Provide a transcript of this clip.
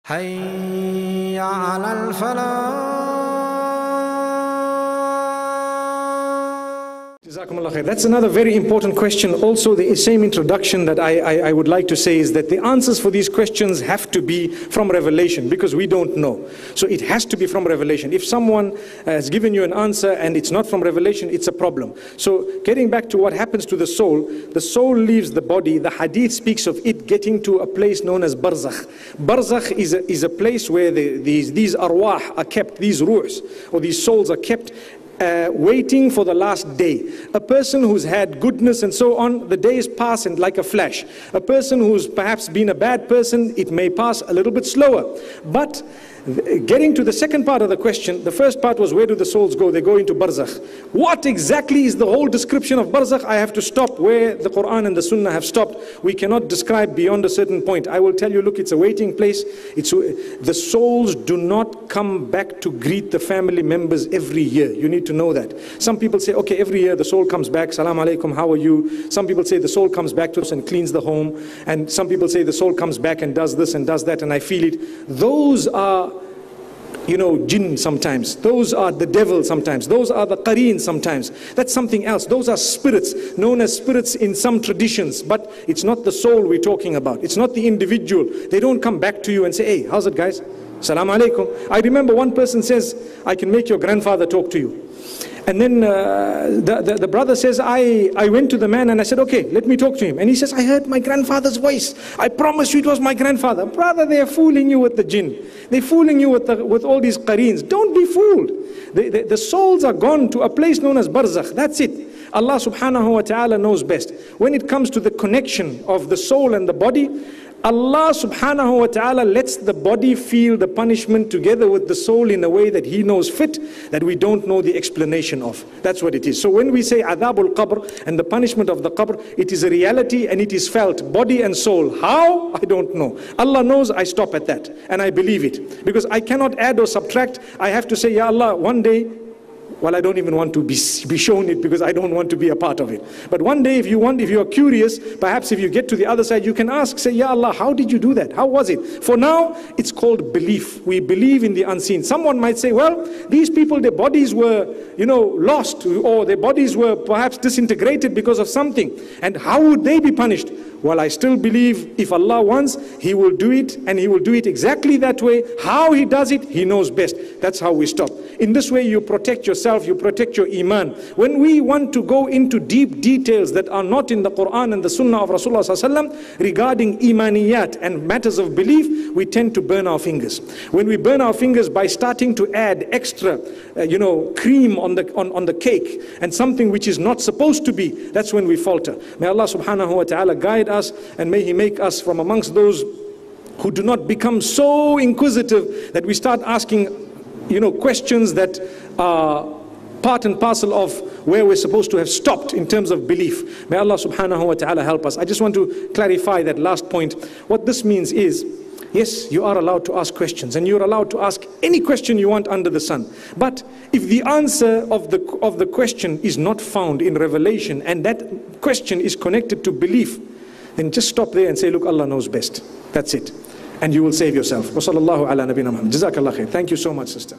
حي على الفلاح. That's another very important question. Also, the same introduction that I would like to say is that the answers for these questions have to be from revelation, because we don't know. So it has to be from revelation. If someone has given you an answer and it's not from revelation, it's a problem. So getting back to what happens to the soul leaves the body. The hadith speaks of it getting to a place known as barzakh. Barzakh is a place where these arwah are kept, these ruhs or these souls are kept, waiting for the last day. A person who's had goodness and so on, the days pass and like a flash. A person who's perhaps been a bad person, it may pass a little bit slower. But getting to the second part of the question, the first part was, where do the souls go? They go into barzakh. What exactly is the whole description of barzakh? I have to stop where the Quran and the Sunnah have stopped. We cannot describe beyond a certain point. I will tell you, look, it's a waiting place. The souls do not come back to greet the family members every year. You need to know that. Some people say, okay, every year the soul comes back, salam alaikum, how are you? Some people say the soul comes back to us and cleans the home. And some people say the soul comes back and does this and does that, and I feel it. Those are, jinn sometimes. Those are the devil sometimes. Those are the qareen sometimes. That's something else. Those are spirits, known as spirits in some traditions. But it's not the soul we're talking about. It's not the individual. They don't come back to you and say, hey, how's it guys? Salam alaikum. I remember one person says, I can make your grandfather talk to you. And then the brother says, I went to the man and I said, okay, let me talk to him. And he says, I heard my grandfather's voice. I promise you it was my grandfather. Brother, they are fooling you with the jinn. They're fooling you with all these qareens. Don't be fooled. The souls are gone to a place known as barzakh. That's it. Allah subhanahu wa ta'ala knows best. When it comes to the connection of the soul and the body, Allah subhanahu wa ta'ala lets the body feel the punishment together with the soul in a way that He knows fit, that we don't know the explanation of. That's what it is. So when we say adhabul qabr and the punishment of the qabr, it is a reality and it is felt, body and soul. How? I don't know. Allah knows. I stop at that and I believe it, because I cannot add or subtract. I have to say, Ya Allah, one day, well, I don't even want to be shown it, because I don't want to be a part of it. But one day, if you are curious, perhaps if you get to the other side, you can ask, say, Ya Allah, how did you do that? How was it? For now, it's called belief. We believe in the unseen. Someone might say, well, these people, their bodies were, lost, or their bodies were perhaps disintegrated because of something. And how would they be punished? Well, I still believe if Allah wants, He will do it, and He will do it exactly that way. How He does it, He knows best. That's how we stop. In this way, you protect yourself, you protect your iman. When we want to go into deep details that are not in the Quran and the Sunnah of Rasulullah ﷺ regarding imaniyat and matters of belief, we tend to burn our fingers. When we burn our fingers by starting to add extra, cream on the cake and something which is not supposed to be, that's when we falter. May Allah subhanahu wa ta'ala guide us, and may He make us from amongst those who do not become so inquisitive that we start asking questions that are part and parcel of where we're supposed to have stopped in terms of belief. May Allah subhanahu wa ta'ala help us. I just want to clarify that last point. What this means is, yes, you are allowed to ask questions, and you're allowed to ask any question you want under the sun. But if the answer of the question is not found in revelation, and that question is connected to belief, then just stop there and say, look, Allah knows best. That's it. And you will save yourself. Wa sallallahu ala nabina Muhammad. Jazakallah khair. Thank you so much, sister.